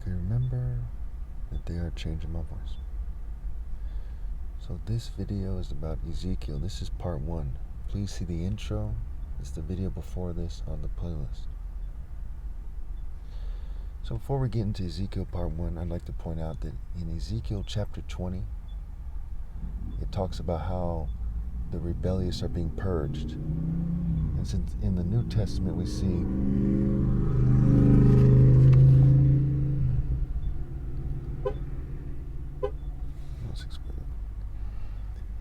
Okay, remember that they are changing my voice. So this video is about Ezekiel. This is part 1. Please see the intro. It's the video before this on the playlist. So before we get into Ezekiel part 1, I'd like to point out that in Ezekiel chapter 20, it talks about how the rebellious are being purged. And since in the New Testament we see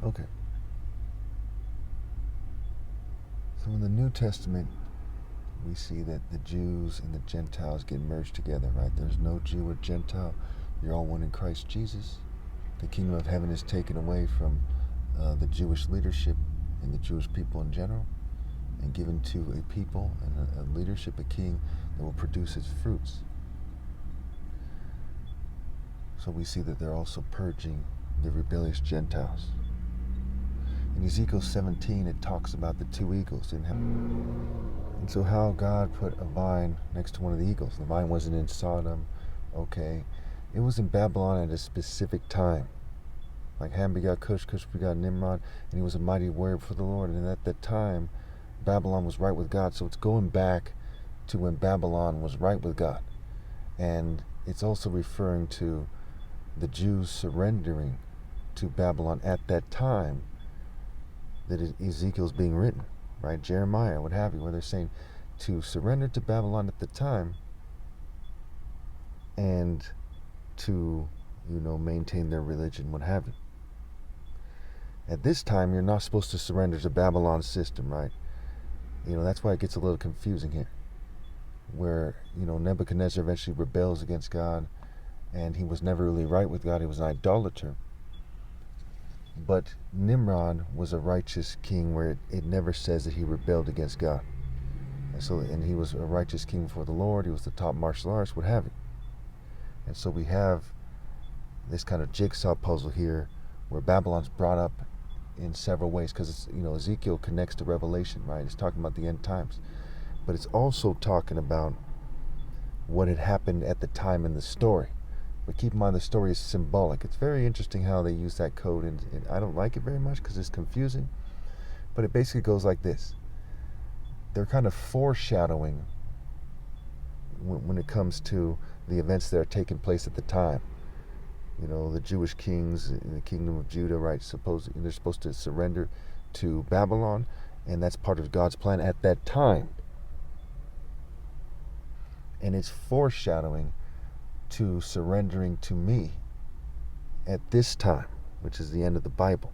Okay. So in the New Testament, we see that the Jews and the Gentiles get merged together, right? There's no Jew or Gentile. You're all one in Christ Jesus. The kingdom of heaven is taken away from the Jewish leadership and the Jewish people in general and given to a people and a leadership, a king that will produce its fruits. So we see that they're also purging the rebellious Gentiles. In Ezekiel 17, it talks about the 2 eagles in heaven. And so how God put a vine next to one of the eagles. The vine wasn't in Sodom, okay. It was in Babylon at a specific time. Like Ham begot Cush, Cush begot Nimrod, and he was a mighty warrior for the Lord. And at that time, Babylon was right with God. So it's going back to when Babylon was right with God. And it's also referring to the Jews surrendering to Babylon at that time that Ezekiel's being written, right? Jeremiah, what have you, where they're saying to surrender to Babylon at the time and to, maintain their religion, what have you. At this time, you're not supposed to surrender to Babylon's system, right? That's why it gets a little confusing here, where, Nebuchadnezzar eventually rebels against God, and he was never really right with God. He was an idolater. But Nimrod was a righteous king where it never says that he rebelled against God. And he was a righteous king before the Lord. He was the top martial artist, what have you. And so we have this kind of jigsaw puzzle here where Babylon's brought up in several ways because, Ezekiel connects to Revelation, right? It's talking about the end times. But it's also talking about what had happened at the time in the story. But keep in mind, the story is symbolic. It's very interesting how they use that code, and I don't like it very much because it's confusing. But it basically goes like this. They're kind of foreshadowing when it comes to the events that are taking place at the time. The Jewish kings in the kingdom of Judah, right? They're supposed to surrender to Babylon, and that's part of God's plan at that time. And it's foreshadowing to surrendering to me at this time, which is the end of the Bible.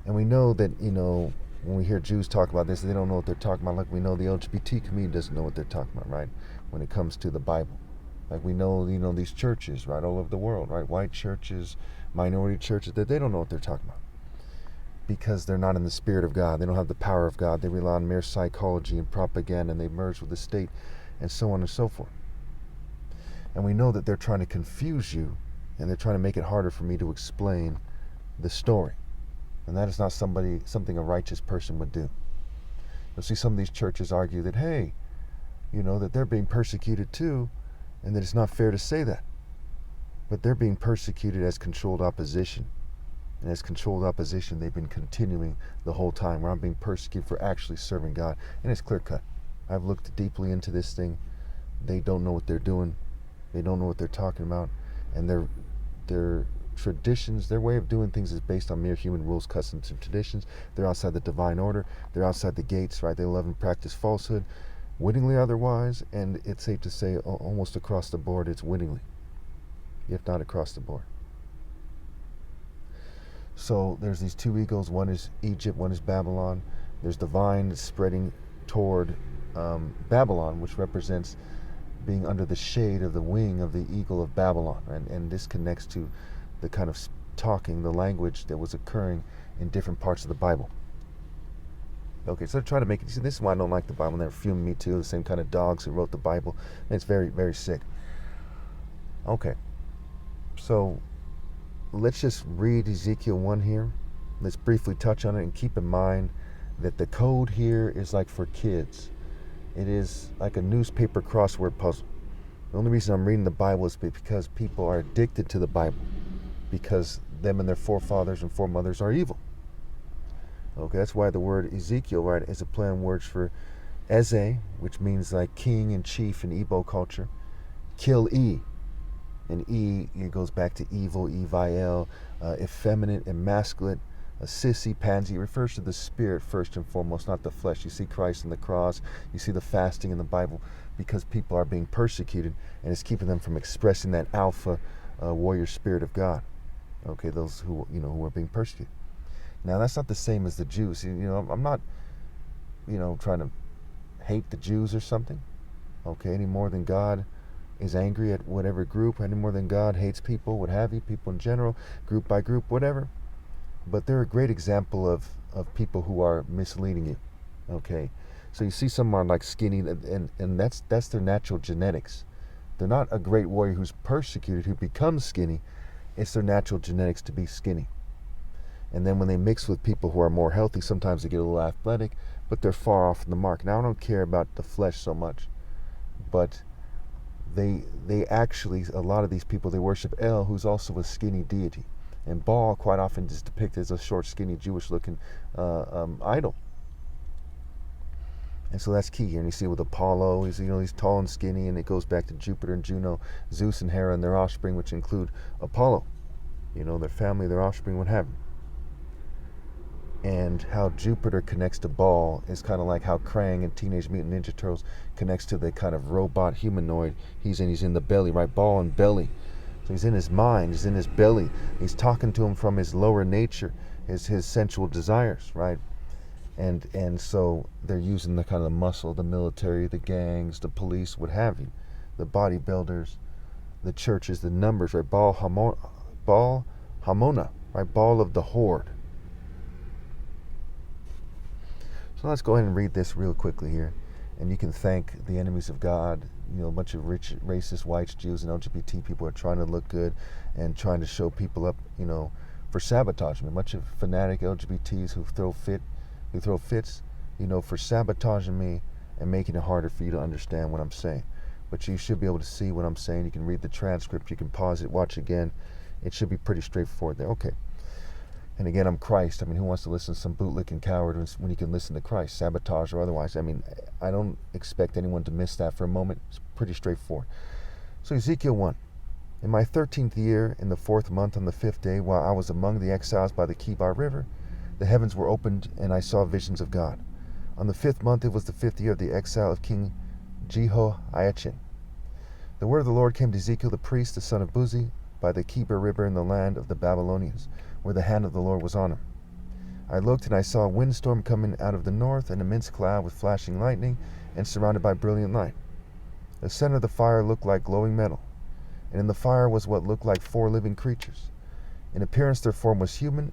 And we know that, when we hear Jews talk about this, they don't know what they're talking about. Like we know the LGBT community doesn't know what they're talking about, right? When it comes to the Bible. Like we know, these churches, right, all over the world, right? White churches, minority churches, that they don't know what they're talking about. Because they're not in the Spirit of God. They don't have the power of God. They rely on mere psychology and propaganda, and they merge with the state, and so on and so forth. And we know that they're trying to confuse you, and they're trying to make it harder for me to explain the story. And that is not something a righteous person would do. You'll see some of these churches argue that, hey, that they're being persecuted too, and that it's not fair to say that. But they're being persecuted as controlled opposition. And as controlled opposition, they've been continuing the whole time, where I'm being persecuted for actually serving God. And it's clear cut. I've looked deeply into this thing. They don't know what they're doing. They don't know what they're talking about, and their traditions, their way of doing things is based on mere human rules, customs, and traditions. They're outside the divine order. They're outside the gates, right? They love and practice falsehood, wittingly otherwise, and it's safe to say almost across the board it's wittingly, if not across the board. So there's these 2 eagles. One is Egypt, one is Babylon. There's the vine spreading toward Babylon, which represents being under the shade of the wing of the eagle of Babylon. And this connects to the kind of the language that was occurring in different parts of the Bible. Okay, so they're trying to make it, this is why I don't like the Bible. They're fuming me too, the same kind of dogs who wrote the Bible. And it's very, very sick. Okay, so let's just read Ezekiel 1 here. Let's briefly touch on it and keep in mind that the code here is like for kids. It is like a newspaper crossword puzzle. The only reason I'm reading the Bible is because people are addicted to the Bible, because them and their forefathers and foremothers are evil. Okay, that's why the word Ezekiel, right, is a play on words for Eze, which means like king and chief in Igbo culture. Kill E, and E, it goes back to evil, evil, effeminate, emasculate, a sissy, pansy. It refers to the spirit first and foremost, not the flesh. You see Christ on the cross, you see the fasting in the Bible, because people are being persecuted, and it's keeping them from expressing that alpha warrior spirit of God. Okay, those who who are being persecuted. Now that's not the same as the Jews. I'm not trying to hate the Jews or something. Okay, any more than God is angry at whatever group, any more than God hates people, what have you, people in general, group by group, whatever. But they're a great example of people who are misleading you. Okay, so you see someone like skinny, and that's their natural genetics. They're not a great warrior who's persecuted, who becomes skinny. It's their natural genetics to be skinny. And then when they mix with people who are more healthy, sometimes they get a little athletic, but they're far off from the mark. Now I don't care about the flesh so much, but they actually, a lot of these people, they worship El, who's also a skinny deity. And Baal quite often is depicted as a short, skinny, Jewish-looking idol. And so that's key here. And you see with Apollo, he's tall and skinny, and it goes back to Jupiter and Juno, Zeus and Hera and their offspring, which include Apollo. Their family, their offspring, what have you. And how Jupiter connects to Baal is kind of like how Krang in Teenage Mutant Ninja Turtles connects to the kind of robot humanoid. He's in the belly, right? Baal and belly. So he's in his mind, he's in his belly. He's talking to him from his lower nature, his sensual desires, right? And so they're using the kind of muscle, the military, the gangs, the police, what have you, the bodybuilders, the churches, the numbers, right? Baal Hamona, right? Baal of the horde. So let's go ahead and read this real quickly here. And you can thank the enemies of God, a bunch of rich, racist, whites, Jews, and LGBT people are trying to look good and trying to show people up, for sabotaging. A bunch of fanatic LGBTs who throw fits, for sabotaging me and making it harder for you to understand what I'm saying. But you should be able to see what I'm saying. You can read the transcript. You can pause it, watch again. It should be pretty straightforward there. Okay. And again, I'm Christ. Who wants to listen to some bootlicking coward when you can listen to Christ, sabotage or otherwise? I don't expect anyone to miss that for a moment. It's pretty straightforward. So Ezekiel 1. In my 13th year, in the 4th month, on the 5th day, while I was among the exiles by the Kibar River, the heavens were opened, and I saw visions of God. On the 5th month, it was the 5th year of the exile of King Jehoiachin. The word of the Lord came to Ezekiel the priest, the son of Buzi, by the Kibar River in the land of the Babylonians, where the hand of the Lord was on him. I looked, and I saw a windstorm coming out of the north, an immense cloud with flashing lightning, and surrounded by brilliant light. The center of the fire looked like glowing metal, and in the fire was what looked like 4 living creatures. In appearance their form was human,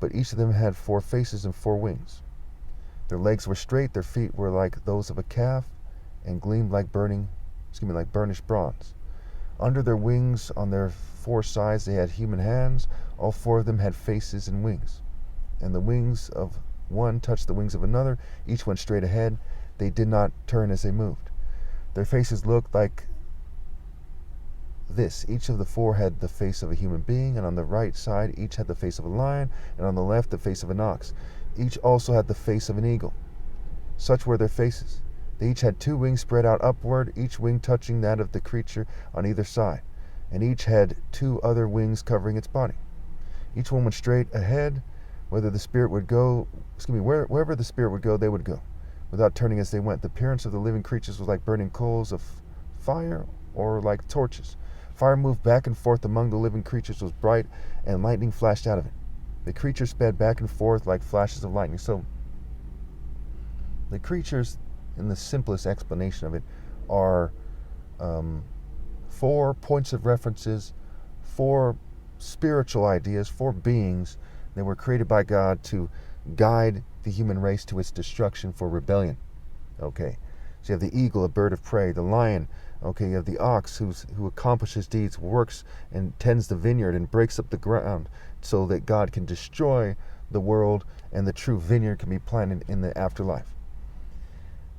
but each of them had 4 faces and 4 wings. Their legs were straight, their feet were like those of a calf, and gleamed like burnished bronze. Under their wings, on their 4 sides, they had human hands. All 4 of them had faces and wings. And the wings of one touched the wings of another. Each went straight ahead. They did not turn as they moved. Their faces looked like this. Each of the 4 had the face of a human being, and on the right side, each had the face of a lion, and on the left, the face of an ox. Each also had the face of an eagle. Such were their faces. They each had 2 wings spread out upward, each wing touching that of the creature on either side, and each had 2 other wings covering its body. Each one went straight ahead. Wherever the spirit would go, they would go, without turning as they went. The appearance of the living creatures was like burning coals of fire or like torches. Fire moved back and forth among the living creatures, was bright, and lightning flashed out of it. The creatures sped back and forth like flashes of lightning. So the creatures, in the simplest explanation of it, are 4 points of references, 4 spiritual ideas, 4 beings that were created by God to guide the human race to its destruction for rebellion. Okay, so you have the eagle, a bird of prey, the lion. Okay, you have the ox who accomplishes deeds, works and tends the vineyard and breaks up the ground so that God can destroy the world and the true vineyard can be planted in the afterlife.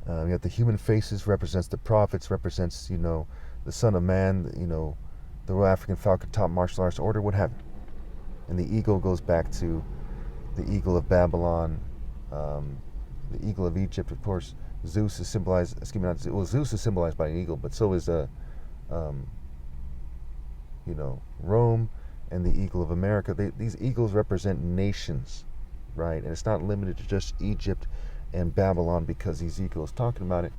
You have the human faces, represents the prophets, represents, the Son of Man, the Royal African Falcon, top martial arts order, what have you. And the eagle goes back to the eagle of Babylon, the eagle of Egypt, of course. Zeus is symbolized, Zeus is symbolized by an eagle, but so is, Rome and the eagle of America. These eagles represent nations, right? And it's not limited to just Egypt and Babylon because Ezekiel is talking about it.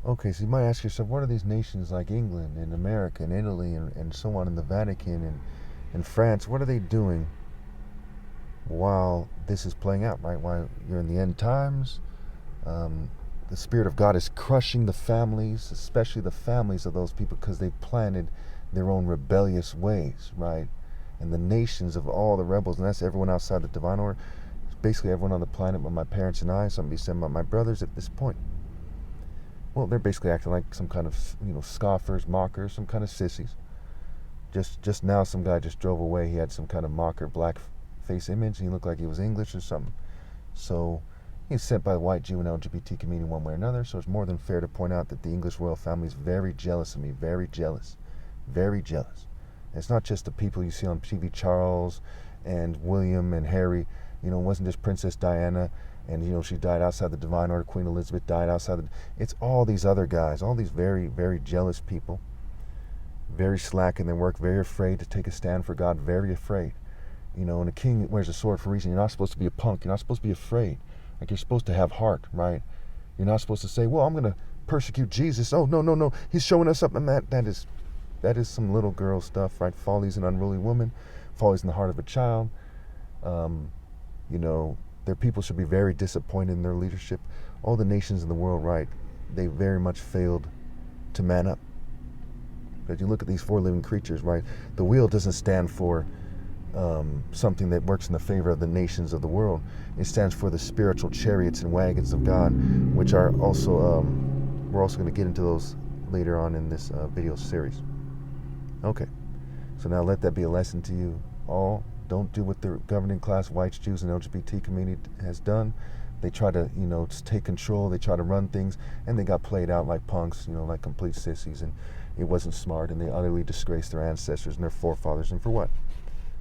Okay, so you might ask yourself, what are these nations like England and America and Italy and so on, and the Vatican and France, what are they doing while this is playing out, right? While you're in the end times, the Spirit of God is crushing the families, especially the families of those people, because they've planted their own rebellious ways, right? And the nations of all the rebels, and that's everyone outside the divine order, basically everyone on the planet but my parents and I, some be saying about my brothers at this point. Well, they're basically acting like some kind of, scoffers, mockers, some kind of sissies. Just now some guy just drove away. He had some kind of mocker black face image, and he looked like he was English or something. So he's sent by the white Jew and LGBT community one way or another, so it's more than fair to point out that the English royal family is very jealous of me, very jealous, very jealous. And it's not just the people you see on TV, Charles and William and Harry. It wasn't just Princess Diana, and she died outside the divine order. Queen Elizabeth died outside it's all these other guys, all these very, very jealous people, very slack in their work, very afraid to take a stand for God, very afraid. And a king wears a sword for a reason. You're not supposed to be a punk. You're not supposed to be afraid. Like, you're supposed to have heart, right? You're not supposed to say, well, I'm going to persecute Jesus. Oh, no. He's showing us something. That is some little girl stuff, right? Folly's an unruly woman. Folly's in the heart of a child. Their people should be very disappointed in their leadership. All the nations in the world, right, they very much failed to man up. But you look at these four living creatures, right, the wheel doesn't stand for something that works in the favor of the nations of the world. It stands for the spiritual chariots and wagons of God, which are also, we're also going to get into those later on in this video series. Okay, so now let that be a lesson to you all. Don't do what the governing class, whites, Jews, and LGBT community has done. They try to, just take control. They try to run things, and they got played out like punks, like complete sissies, and it wasn't smart, and they utterly disgraced their ancestors and their forefathers, and for what?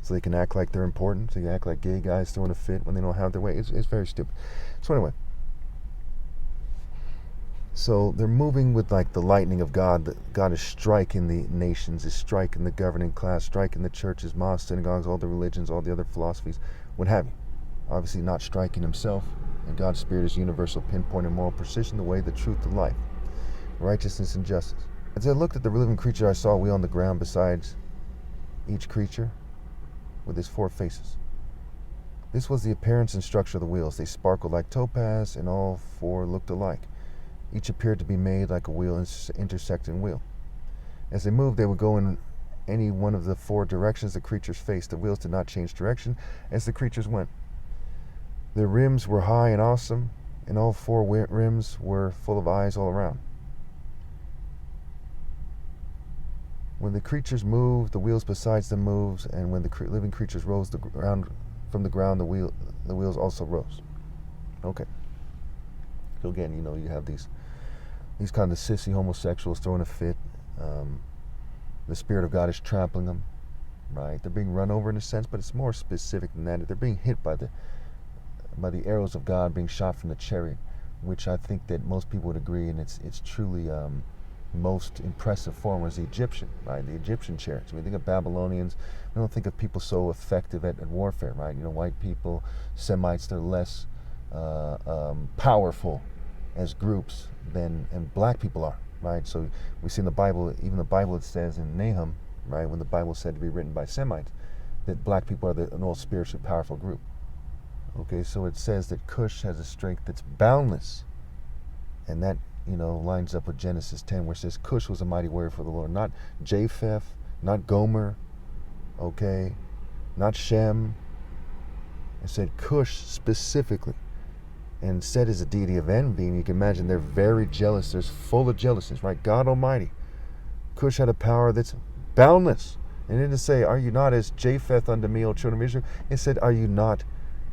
So they can act like they're important. So they act like gay guys throwing a fit when they don't have their way. It's very stupid. So anyway, so they're moving with like the lightning of God. God is striking the nations, is striking the governing class, striking the churches, mosques, synagogues, all the religions, all the other philosophies, what have you. Obviously not striking himself. And God's Spirit is universal, pinpoint, and moral precision, the way, the truth, the life, righteousness, and justice. As I looked at the living creature, I saw a wheel on the ground besides each creature with his four faces. This was the appearance and structure of the wheels. They sparkled like topaz, and all four looked alike. Each appeared to be made like a wheel intersecting wheel. As they moved, they would go in any one of the four directions the creatures faced. The wheels did not change direction as the creatures went. Their rims were high and awesome, and all four rims were full of eyes all around. When the creatures moved, the wheels besides them moved, and when the living creatures rose from the ground, the wheels also rose. Okay. So again, you have these kind of sissy homosexuals throwing a fit. The Spirit of God is trampling them, right? They're being run over in a sense, but it's more specific than that. They're being hit by the arrows of God being shot from the chariot, which I think that most people would agree, and it's truly most impressive form was the Egyptian, right? The Egyptian chariots. When we think of Babylonians, we don't think of people so effective at warfare, right? White people, Semites, they're less powerful as groups and black people are, right? So we see in the Bible, even the Bible, it says in Nahum, right, when the Bible is said to be written by Semites, that black people are an old spiritually powerful group. Okay, so it says that Cush has a strength that's boundless, and that lines up with Genesis 10, where it says Cush was a mighty warrior for the Lord, not Japheth, not Gomer, okay, not Shem. It said Cush specifically. And Set is a deity of envy, and you can imagine they're very jealous. They're full of jealousness, right? God Almighty. Cush had a power that's boundless. And it didn't say, are you not as Japheth unto me, O children of Israel? It said, are you not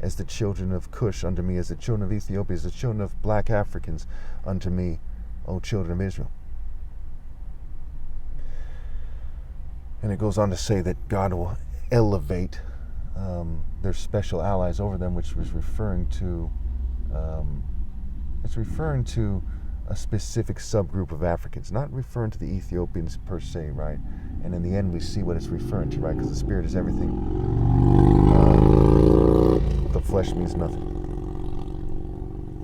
as the children of Cush unto me, as the children of Ethiopia, as the children of black Africans unto me, O children of Israel. And it goes on to say that God will elevate their special allies over them, which was referring to a specific subgroup of Africans, not referring to the Ethiopians per se, right? And in the end, we see what it's referring to, right? Because the spirit is everything. The flesh means nothing.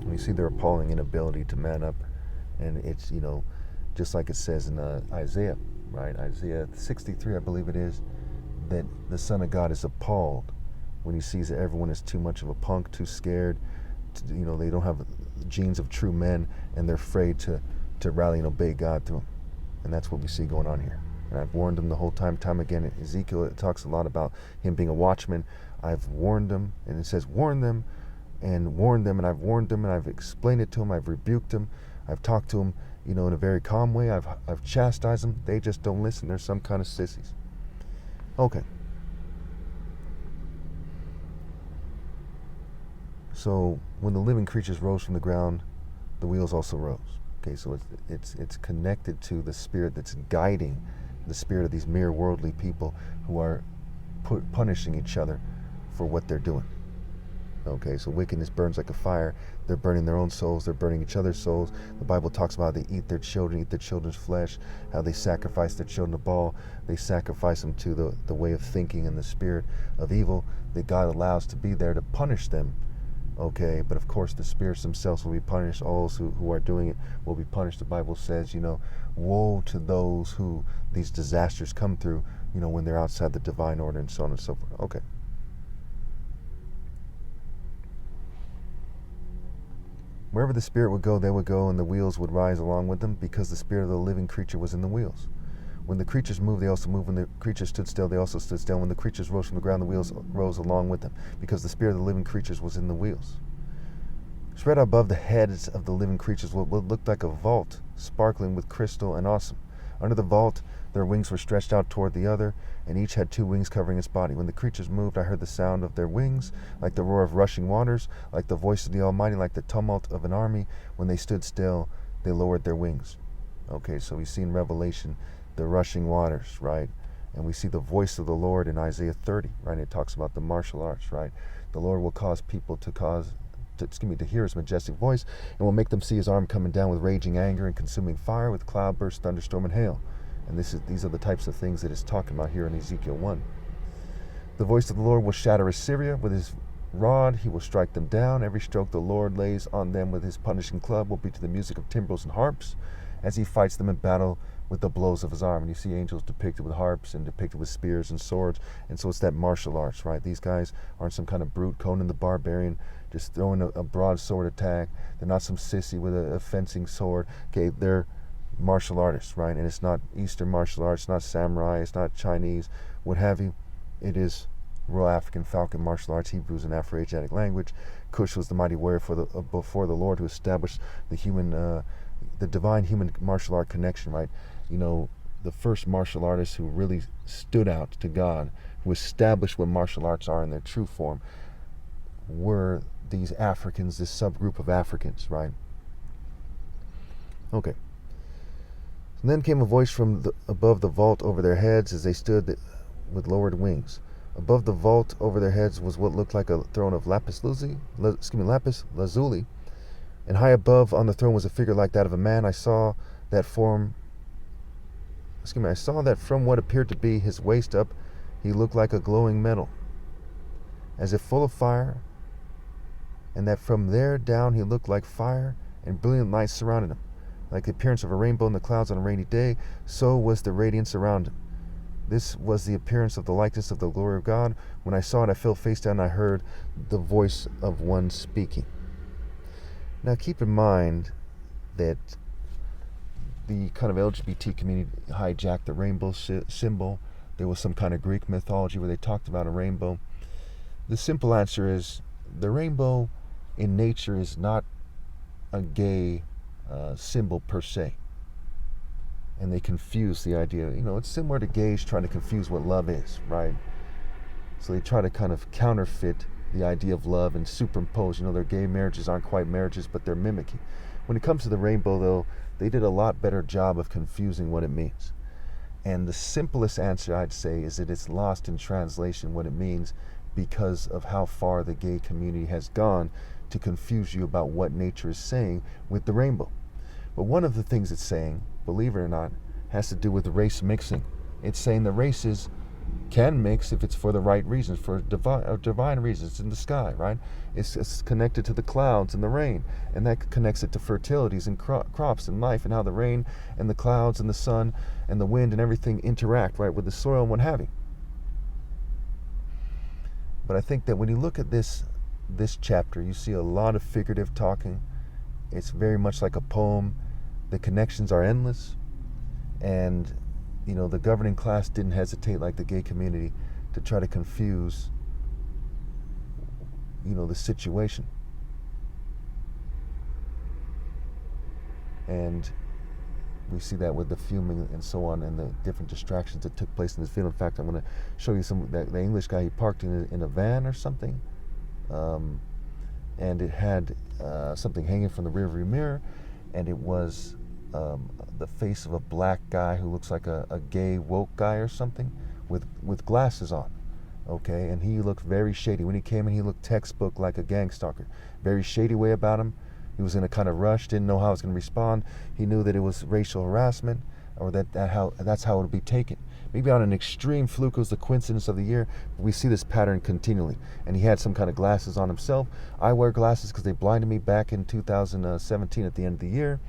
We see their appalling inability to man up, and it's, just like it says in Isaiah, right? Isaiah 63, I believe it is, that the Son of God is appalled when he sees that everyone is too much of a punk, too scared, they don't have genes of true men, and they're afraid to rally and obey God through them. And that's what we see going on here. And I've warned them the whole time again. Ezekiel, it talks a lot about him being a watchman. I've warned them, and it says warn them, and I've warned them, and I've explained it to them, I've rebuked them, I've talked to them, in a very calm way, I've chastised them. They just don't listen. They're some kind of sissies. Okay. So when the living creatures rose from the ground, the wheels also rose. Okay, so it's connected to the spirit that's guiding the spirit of these mere worldly people who are punishing each other for what they're doing. Okay, so wickedness burns like a fire. They're burning their own souls. They're burning each other's souls. The Bible talks about how they eat their children, eat their children's flesh, how they sacrifice their children to Baal. They sacrifice them to the way of thinking and the spirit of evil that God allows to be there to punish them. Okay, but of course the spirits themselves will be punished. All those who are doing it will be punished. The Bible says, woe to those who these disasters come through, when they're outside the divine order, and so on and so forth. Okay. Wherever the spirit would go, they would go, and the wheels would rise along with them, because the spirit of the living creature was in the wheels. When the creatures moved, they also moved. When the creatures stood still, they also stood still. When the creatures rose from the ground, the wheels rose along with them, because the spirit of the living creatures was in the wheels. Spread above the heads of the living creatures what looked like a vault, sparkling with crystal and awesome. Under the vault, their wings were stretched out toward the other, and each had 2 wings covering its body. When the creatures moved, I heard the sound of their wings, like the roar of rushing waters, like the voice of the Almighty, like the tumult of an army. When they stood still, they lowered their wings. Okay, so we see in Revelation the rushing waters, right? And we see the voice of the Lord in Isaiah 30, right? It talks about the martial arts, right? The Lord will cause people to hear his majestic voice, and will make them see his arm coming down with raging anger and consuming fire, with cloudburst, thunderstorm, and hail. And these are the types of things that it's talking about here in Ezekiel 1. The voice of the Lord will shatter Assyria with his rod. He will strike them down. Every stroke the Lord lays on them with his punishing club will be to the music of timbrels and harps, as he fights them in battle with the blows of his arm. And you see angels depicted with harps and depicted with spears and swords. And so it's that martial arts, right? These guys aren't some kind of brute, Conan the Barbarian, just throwing a broadsword attack. They're not some sissy with a fencing sword. Okay, they're martial artists, right? And it's not Eastern martial arts, it's not samurai, it's not Chinese, what have you. It is Royal African Falcon martial arts, Hebrews and Afro-Asiatic language. Cush was the mighty warrior before the Lord, who established the divine human martial art connection, right? The first martial artists who really stood out to God, who established what martial arts are in their true form, were these Africans, this subgroup of Africans, right? Okay. And then came a voice from above the vault over their heads as they stood with lowered wings. Above the vault over their heads was what looked like a throne of lapis lazuli, and high above on the throne was a figure like that of a man. I saw that from what appeared to be his waist up, he looked like a glowing metal, as if full of fire, and that from there down he looked like fire, and brilliant light surrounded him. Like the appearance of a rainbow in the clouds on a rainy day, so was the radiance around him. This was the appearance of the likeness of the glory of God. When I saw it, I fell face down, and I heard the voice of one speaking. Now keep in mind that the kind of LGBT community hijacked the rainbow symbol. There was some kind of Greek mythology where they talked about a rainbow. The simple answer is the rainbow in nature is not a gay symbol per se. And they confuse the idea. It's similar to gays trying to confuse what love is, right? So they try to kind of counterfeit the idea of love and superimpose. Their gay marriages aren't quite marriages, but they're mimicking. When it comes to the rainbow, though, they did a lot better job of confusing what it means. And the simplest answer, I'd say, is that it's lost in translation what it means, because of how far the gay community has gone to confuse you about what nature is saying with the rainbow. But one of the things it's saying, believe it or not, has to do with race mixing. It's saying the races can mix if it's for the right reasons, for divine reasons. It's in the sky, right? It's connected to the clouds and the rain, and that connects it to fertilities and crops and life, and how the rain and the clouds and the sun and the wind and everything interact, right, with the soil and what have you. But I think that when you look at this chapter, you see a lot of figurative talking. It's very much like a poem. The connections are endless, and the governing class didn't hesitate, like the gay community, to try to confuse the situation. And we see that with the fuming and so on, and the different distractions that took place in this video. In fact, I'm going to show you the English guy. He parked in a van or something, and it had something hanging from the rearview mirror, and it was the face of a black guy who looks like a gay woke guy or something, with glasses on. Okay, and he looked very shady. When he came in, he looked textbook like a gang stalker. Very shady way about him. He was in a kind of rush, didn't know how he was going to respond. He knew that it was racial harassment, or that's how it would be taken. Maybe on an extreme fluke, it was the coincidence of the year, but we see this pattern continually. And he had some kind of glasses on himself. I wear glasses because they blinded me back in 2017 at the end of the year.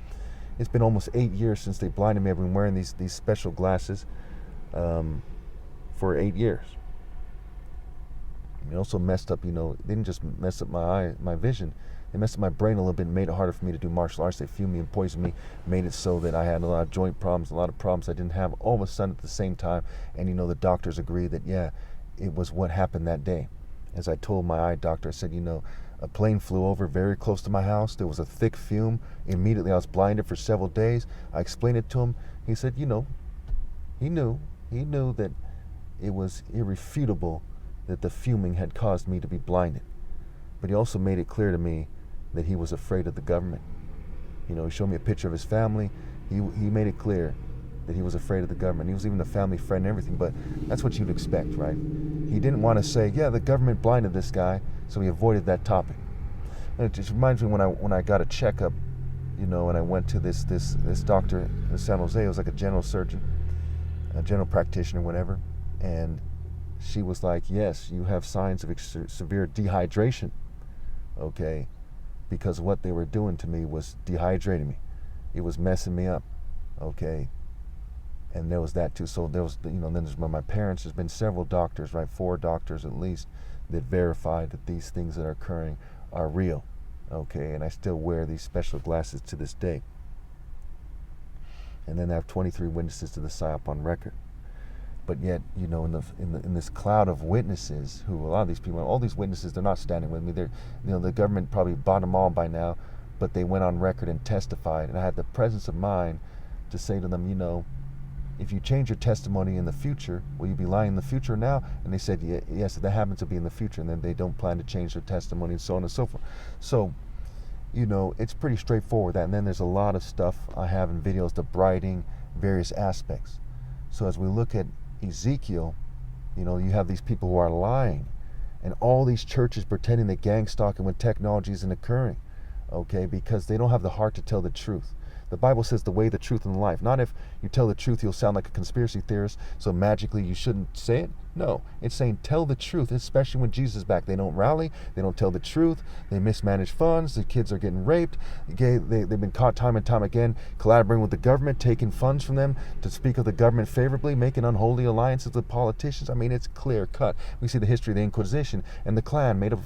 It's been almost 8 years since they blinded me. I've been wearing these special glasses for 8 years. It also messed up, they didn't just mess up my vision. They messed up my brain a little bit and made it harder for me to do martial arts. They fumed me and poisoned me, made it so that I had a lot of joint problems, a lot of problems I didn't have all of a sudden at the same time. And, the doctors agreed that, yeah, it was what happened that day. As I told my eye doctor, I said, a plane flew over very close to my house. There was a thick fume. Immediately, I was blinded for several days. I explained it to him. He said, he knew that it was irrefutable that the fuming had caused me to be blinded. But he also made it clear to me that he was afraid of the government. He showed me a picture of his family. He made it clear that he was afraid of the government. He was even a family friend and everything, but that's what you'd expect, right? He didn't want to say, yeah, the government blinded this guy, so he avoided that topic. And it just reminds me when I got a checkup, and I went to this doctor in San Jose. It was like a general surgeon, a general practitioner, whatever, and she was like, yes, you have signs of severe dehydration, okay, because what they were doing to me was dehydrating me. It was messing me up, okay, and there was that too. So there was, then there's my parents. There's been several doctors, right, 4 doctors at least, that verified that these things that are occurring are real, okay, and I still wear these special glasses to this day. And then I have 23 witnesses to the PSYOP on record. But yet, in this cloud of witnesses, who a lot of these people, all these witnesses, they're not standing with me. They're, the government probably bought them all by now, but they went on record and testified. And I had the presence of mind to say to them, if you change your testimony in the future, will you be lying in the future now? And they said, yes, that happens to be in the future. And then they don't plan to change their testimony, and so on and so forth. So, it's pretty straightforward. And then there's a lot of stuff I have in videos debrighting various aspects. So as we look at Ezekiel, you have these people who are lying, and all these churches pretending that gang stalking when technology isn't occurring, okay, because they don't have the heart to tell the truth. The Bible says the way, the truth, and the life. Not if you tell the truth, you'll sound like a conspiracy theorist, so magically you shouldn't say it. No, it's saying tell the truth, especially when Jesus is back. They don't rally, they don't tell the truth, they mismanage funds, the kids are getting raped, they've been caught time and time again collaborating with the government, taking funds from them to speak of the government favorably, making unholy alliances with politicians. I mean, it's clear cut. We see the history of the Inquisition and the Klan made of